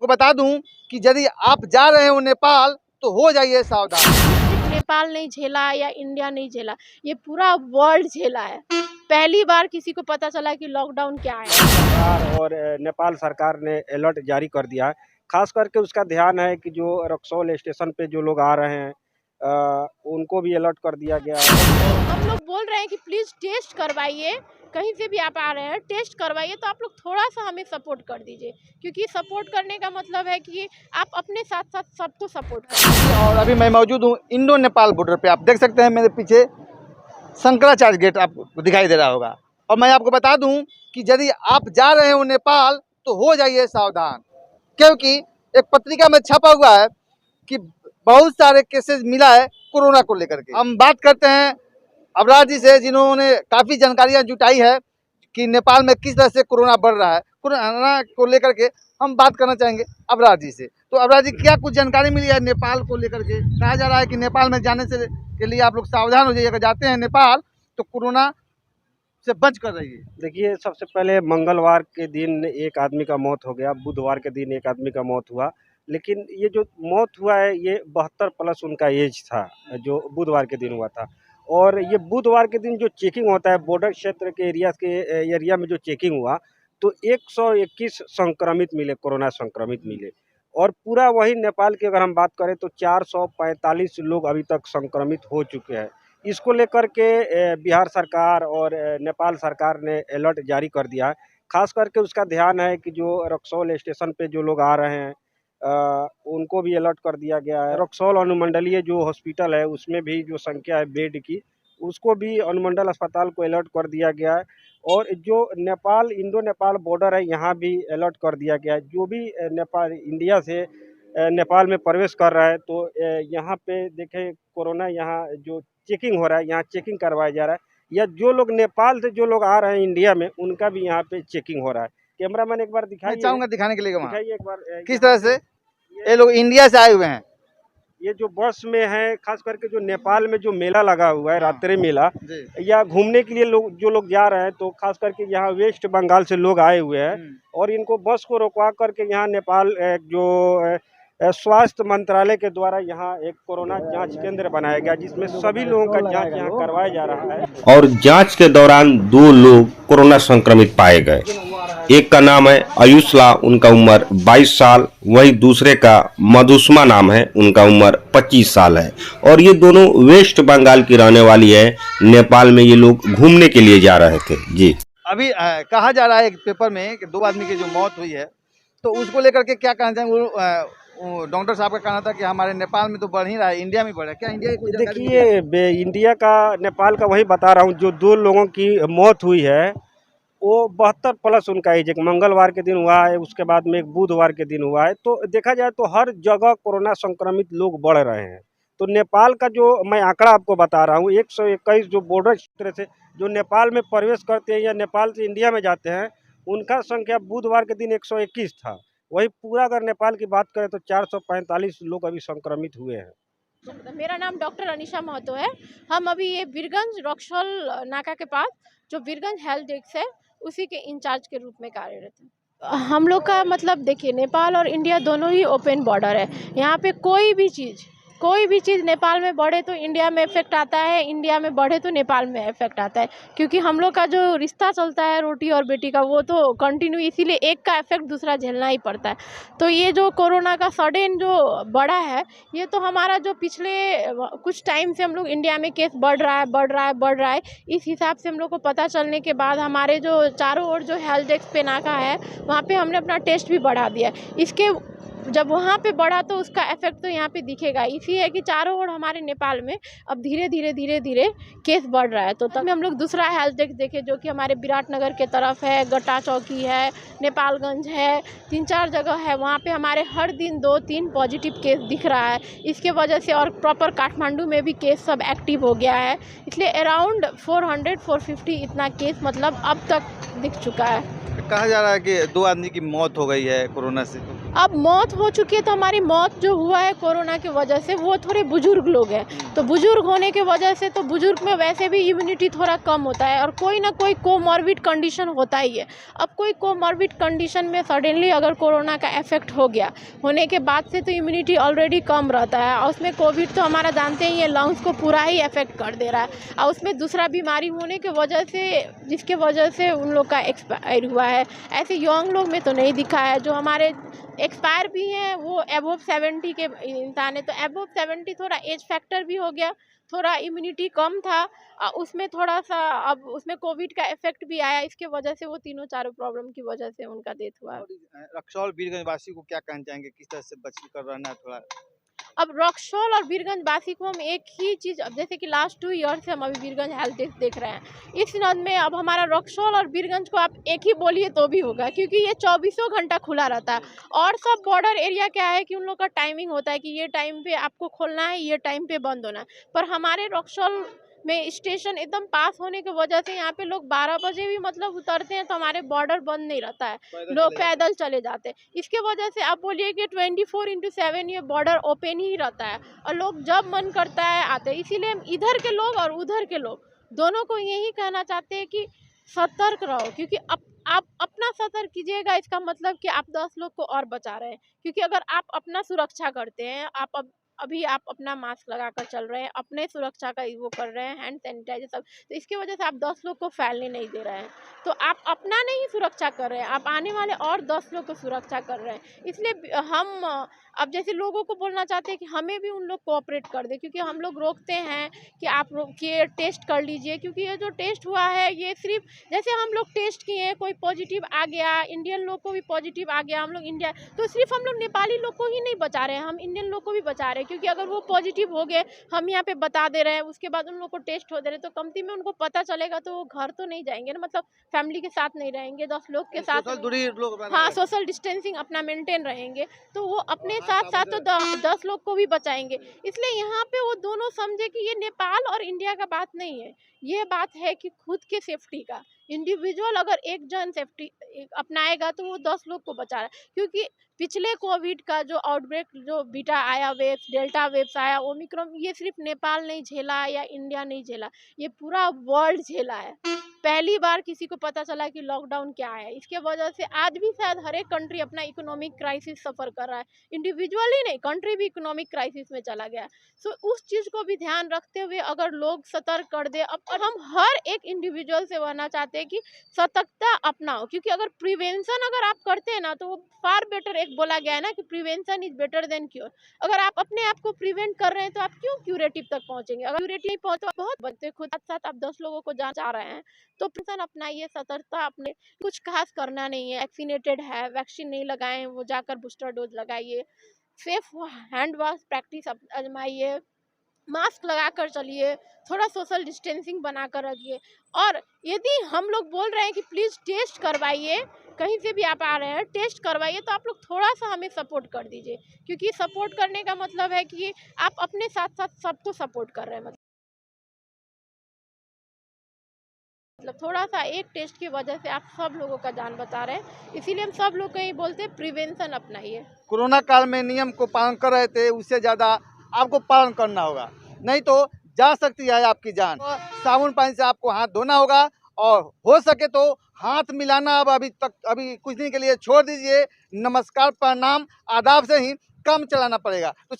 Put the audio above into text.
को बता दूं कि यदि आप जा रहे हो नेपाल तो हो जाइए सावधान। सिर्फ नेपाल नहीं झेला या इंडिया नहीं झेला, ये पूरा वर्ल्ड झेला है। पहली बार किसी को पता चला कि लॉकडाउन क्या है। सरकार और नेपाल सरकार ने अलर्ट जारी कर दिया है। खास करके उसका ध्यान है कि जो रक्सौल स्टेशन पे जो लोग आ रहे हैं उनको भी अलर्ट कर दिया गया है। हम लोग बोल रहे हैं कि प्लीज टेस्ट करवाइए, कहीं से भी आप आ रहे हैं टेस्ट करवाइए, तो आप लोग थोड़ा सा हमें सपोर्ट कर दीजिए, क्योंकि सपोर्ट करने का मतलब है कि आप अपने साथ साथ सबको सपोर्ट करें। और अभी मैं मौजूद हूँ इंडो नेपाल बॉर्डर पे। आप देख सकते हैं मेरे पीछे शंकराचार्य गेट आपको दिखाई दे रहा होगा। और मैं आपको बता दूं कि यदि आप जा रहे हो नेपाल तो हो जाइए सावधान, क्योंकि एक पत्रिका में छपा हुआ है कि बहुत सारे केसेस मिला है कोरोना को लेकर के। हम बात करते हैं अबरार जी से, जिन्होंने काफ़ी जानकारियां जुटाई है कि नेपाल में किस तरह से कोरोना बढ़ रहा है। कोरोना को लेकर के हम बात करना चाहेंगे अबरार जी से। तो अबरार जी, क्या कुछ जानकारी मिली है नेपाल को लेकर के? कहा जा रहा है कि नेपाल में जाने से के लिए आप लोग सावधान हो जाइए, अगर जाते हैं नेपाल तो कोरोना से बच कर रहिए। देखिए, सबसे पहले मंगलवार के दिन एक आदमी का मौत हो गया, बुधवार के दिन एक आदमी का मौत हुआ। लेकिन ये जो मौत हुआ है ये 72 प्लस उनका एज था, जो बुधवार के दिन हुआ था। और ये बुधवार के दिन जो चेकिंग होता है बॉर्डर क्षेत्र के एरिया में जो चेकिंग हुआ, तो 121 संक्रमित मिले, कोरोना संक्रमित मिले। और पूरा वही नेपाल की अगर हम बात करें तो 445 लोग अभी तक संक्रमित हो चुके हैं। इसको लेकर के बिहार सरकार और नेपाल सरकार ने अलर्ट जारी कर दिया है। खास करके उसका ध्यान है कि जो रक्सौल स्टेशन पे जो लोग आ रहे हैं उनको भी अलर्ट कर दिया गया है। रक्सौल अनुमंडलीय जो हॉस्पिटल है उसमें भी जो संख्या है बेड की, उसको भी अनुमंडल अस्पताल को अलर्ट कर दिया गया है। और जो नेपाल इंडो नेपाल बॉर्डर है यहाँ भी अलर्ट कर दिया गया है। जो भी नेपाल इंडिया से नेपाल में प्रवेश कर रहा है तो यहाँ पे देखें कोरोना यहाँ जो चेकिंग हो रहा है, यहाँ चेकिंग करवाया जा रहा है। या जो लोग नेपाल से जो लोग आ रहे हैं इंडिया में उनका भी यहाँ पे चेकिंग हो रहा है। कैमरामैन एक बार मैं चाहूंगा दिखाने के लिए वहाँ दिखाइए एक बार किस तरह से ये लोग इंडिया से आए हुए हैं। ये जो बस में है, खास करके जो नेपाल में जो मेला लगा हुआ है रात्रि मेला, या घूमने के लिए जो लोग जा रहे हैं, तो खास करके यहाँ वेस्ट बंगाल से लोग आए हुए हैं। और इनको बस को रोकवा करके यहाँ नेपाल जो स्वास्थ्य मंत्रालय के द्वारा यहाँ एक कोरोना जांच केंद्र बनाया गया, जिसमें सभी लोगों का जांच यहाँ करवाया जा रहा है। और जांच के दौरान 2 लोग कोरोना संक्रमित पाए गए। एक का नाम है आयुषला, उनका उम्र 22 साल, वहीं दूसरे का मधुस्मा नाम है, उनका उम्र 25 साल है। और ये दोनों वेस्ट बंगाल की रहने वाली है। नेपाल में ये लोग घूमने के लिए जा रहे थे। जी, अभी कहा जा रहा है एक पेपर में कि 2 आदमी की जो मौत हुई है, तो उसको लेकर के क्या कहना चाहेंगे? वो डॉक्टर साहब का कहना था कि हमारे नेपाल में तो बढ़ ही रहा है, इंडिया में बढ़ रहा है। क्या इंडिया की कोई जानकारी मिली है? देखिए, इंडिया का नेपाल का वही बता रहा हूँ। जो 2 लोगों की मौत हुई है वो 72 प्लस उनका एज, एक मंगलवार के दिन हुआ है, उसके बाद में एक बुधवार के दिन हुआ है। तो देखा जाए तो हर जगह कोरोना संक्रमित लोग बढ़ रहे हैं। तो नेपाल का जो मैं आंकड़ा आपको बता रहा हूँ, 121 जो बॉर्डर क्षेत्र से जो नेपाल में प्रवेश करते हैं या नेपाल से इंडिया में जाते हैं, उनका संख्या बुधवार के दिन 121 था। वही पूरा अगर नेपाल की बात करें तो 445 लोग अभी संक्रमित हुए हैं। मेरा नाम डॉक्टर अनिशा महतो है। हम अभी ये बीरगंज रक्सौल नाका के पास जो बीरगंज हेल्थ डेस्क है उसी के इंचार्ज के रूप में कार्यरत है। हम लोग का मतलब देखिए, नेपाल और इंडिया दोनों ही ओपन बॉर्डर है। यहाँ पे कोई भी चीज़ नेपाल में बढ़े तो इंडिया में इफेक्ट आता है, इंडिया में बढ़े तो नेपाल में इफेक्ट आता है, क्योंकि हम लोग का जो रिश्ता चलता है रोटी और बेटी का वो तो कंटिन्यू, इसीलिए एक का इफेक्ट दूसरा झेलना ही पड़ता है। तो ये जो कोरोना का सडन जो बढ़ा है, ये तो हमारा जो पिछले कुछ टाइम से हम लोग इंडिया में केस बढ़ रहा है, इस हिसाब से हम लोग को पता चलने के बाद हमारे जो चारों ओर जो हेल्थ डेस्क पे नाका है वहाँ पे हमने अपना टेस्ट भी बढ़ा दिया। इसके जब वहाँ पे बढ़ा तो उसका इफेक्ट तो यहाँ पे दिखेगा। इसी है कि चारों ओर हमारे नेपाल में अब धीरे धीरे केस बढ़ रहा है। तो तब हम लोग दूसरा हेल्थ डेस्क देखे जो कि हमारे विराटनगर के तरफ है, गट्टा चौकी है, नेपालगंज है, 3-4 जगह है। वहाँ पे हमारे हर दिन 2-3 पॉजिटिव केस दिख रहा है। इसके वजह से और प्रॉपर काठमांडू में भी केस सब एक्टिव हो गया है। इसलिए अराउंड 400-450 इतना केस मतलब अब तक दिख चुका है। कहा जा रहा है कि 2 आदमी की मौत हो गई है कोरोना से। अब मौत हो चुकी है तो हमारी मौत जो हुआ है कोरोना की वजह से वो थोड़े बुजुर्ग लोग हैं, तो बुजुर्ग होने की वजह से तो बुजुर्ग में वैसे भी इम्यूनिटी थोड़ा कम होता है और कोई ना कोई कोमॉर्बिड कंडीशन होता ही है। अब कोई कोमॉर्बिड कंडीशन में सडनली अगर कोरोना का इफेक्ट हो गया होने के बाद से तो इम्यूनिटी ऑलरेडी कम रहता है और उसमें कोविड तो हमारा जानते ही है लंग्स को पूरा ही इफेक्ट कर दे रहा है और उसमें दूसरा बीमारी होने की वजह से जिसके वजह से उन लोग का एक्सपायर हुआ है। ऐसे यंग लोग में तो नहीं दिखा है, जो हमारे एक्सपायर भी हैं वो अबव 70 के इंसान है, तो अबव 70 थोड़ा एज फैक्टर भी हो गया, थोड़ा इम्यूनिटी कम था उसमें थोड़ा सा, अब उसमें कोविड का इफेक्ट भी आया, इसके वजह से वो तीनों चारों प्रॉब्लम की वजह से उनका डेथ हुआ। रक्सौल वीरगंज वासी को क्या कहना चाहेंगे, किस तरह से बच कर रहना है थोड़ा? अब रक्सौल और वीरगंज वासी को हम एक ही चीज़, अब जैसे कि लास्ट 2 ईयर से हम अभी वीरगंज हेल्थ डेस्क देख रहे हैं, इस नद में अब हमारा रक्सौल और वीरगंज को आप एक ही बोलिए तो भी होगा क्योंकि ये 24 घंटा खुला रहता है। और सब बॉर्डर एरिया क्या है कि उन लोग का टाइमिंग होता है कि ये टाइम पे आपको खोलना है, ये टाइम पे बंद होना है, पर हमारे रक्सौल में स्टेशन एकदम पास होने की वजह से यहाँ पे लोग 12 बजे भी मतलब उतरते हैं तो हमारे बॉर्डर बंद नहीं रहता है, लोग पैदल चले जाते हैं। इसके वजह से आप बोलिए कि 24/7 ये बॉर्डर ओपन ही रहता है और लोग जब मन करता है आते हैं। इसीलिए हम इधर के लोग और उधर के लोग दोनों को यही कहना चाहते हैं कि सतर्क रहो, क्योंकि आप अपना सतर्क कीजिएगा, इसका मतलब कि आप 10 लोग को और बचा रहे हैं। क्योंकि अगर आप अपना सुरक्षा करते हैं, अभी आप अपना मास्क लगाकर चल रहे हैं, अपने सुरक्षा का वो कर रहे हैं, हैंड सैनिटाइजर सब, तो इसकी वजह से आप 10 लोग को फैलने नहीं दे रहे हैं, तो आप अपना नहीं सुरक्षा कर रहे हैं, आप आने वाले और 10 लोग को सुरक्षा कर रहे हैं। इसलिए हम अब जैसे लोगों को बोलना चाहते हैं कि हमें भी उन लोग कोऑपरेट कर दे, क्योंकि हम लोग रोकते हैं कि आप रोकिए, टेस्ट कर लीजिए, क्योंकि ये जो टेस्ट हुआ है ये सिर्फ जैसे हम लोग टेस्ट किए, कोई पॉजिटिव आ गया, इंडियन लोग को भी पॉजिटिव आ गया, हम लोग इंडिया, तो सिर्फ हम लोग नेपाली लोग को ही नहीं बचा रहे हैं, हम इंडियन लोग को भी बचा रहे हैं, क्योंकि अगर वो पॉजिटिव हो गए, हम यहाँ पे बता दे रहे हैं, उसके बाद उन लोग को टेस्ट हो दे रहे हैं, तो कमती में उनको पता चलेगा तो वो घर तो नहीं जाएंगे ना, मतलब फैमिली के साथ नहीं रहेंगे, 10 लोग के साथ, सोशल दूरी लोग हाँ सोशल डिस्टेंसिंग अपना मेंटेन रहेंगे, तो वो अपने साथ साथ तो 10 लोग को भी बचाएंगे। इसलिए यहाँ पे वो दोनों समझे कि ये नेपाल और इंडिया का बात नहीं है, ये बात है कि खुद के सेफ्टी का। इंडिविजुअल अगर एक जन सेफ्टी अपनाएगा तो वो 10 लोग को बचा रहा है, क्योंकि पिछले कोविड का जो आउटब्रेक, जो बीटा आया वेव, डेल्टा वेव्स आया, ओमिक्रॉन, ये सिर्फ नेपाल नहीं झेला या इंडिया नहीं झेला, ये पूरा वर्ल्ड झेला है। पहली बार किसी को पता चला कि लॉकडाउन क्या है, इसके वजह से आज भी शायद हर एक कंट्री अपना इकोनॉमिक क्राइसिस सफ़र कर रहा है, इंडिविजुअली नहीं, कंट्री भी इकोनॉमिक क्राइसिस में चला गया। सो उस चीज़ को भी ध्यान रखते हुए अगर लोग सतर्क कर दे, अब और हम हर एक इंडिविजुअल से कहना चाहते हैं कि सतर्कता अपनाओ, क्योंकि अगर प्रिवेंशन अगर आप करते हैं ना तो वो फार बेटर, एक बोला गया है ना कि prevention is better than cure. अगर आप अपने आप को प्रिवेंट कर रहे हैं तो आप क्यों क्यूरेटिव तक पहुंचेंगे, अगर क्यूरेटिव नहीं पहुंचे तो बहुत बचते, खुद साथ साथ आप 10 लोगों को जान चाह रहे हैं, तो प्रिवेंशन अपनाइए, सतर्कता अपने, कुछ खास करना नहीं है, वैक्सीनेटेड है, वैक्सीन नहीं लगाए वो जाकर बूस्टर डोज लगाइए, सेफ हैंड वॉश प्रैक्टिस आजमाइए, मास्क लगाकर चलिए, थोड़ा सोशल डिस्टेंसिंग बनाकर रखिए। और यदि हम लोग बोल रहे हैं कि प्लीज़ टेस्ट करवाइए, कहीं से भी आप आ रहे हैं टेस्ट करवाइए, तो आप लोग थोड़ा सा हमें सपोर्ट कर दीजिए, क्योंकि सपोर्ट करने का मतलब है कि आप अपने साथ साथ सबको सपोर्ट कर रहे हैं, मतलब थोड़ा सा एक टेस्ट की वजह से आप सब लोगों का जान बचा रहे हैं। इसीलिए हम सब लोग कहीं बोलते हैं प्रिवेंशन अपनाइए। कोरोना काल में नियम को पालन कर रहे थे, उससे ज़्यादा आपको पालन करना होगा, नहीं तो जा सकती है आपकी जान। तो साबुन पानी से आपको हाथ धोना होगा और हो सके तो हाथ मिलाना अब अभी कुछ दिन के लिए छोड़ दीजिए। नमस्कार, प्रणाम, आदाब से ही काम चलाना पड़ेगा।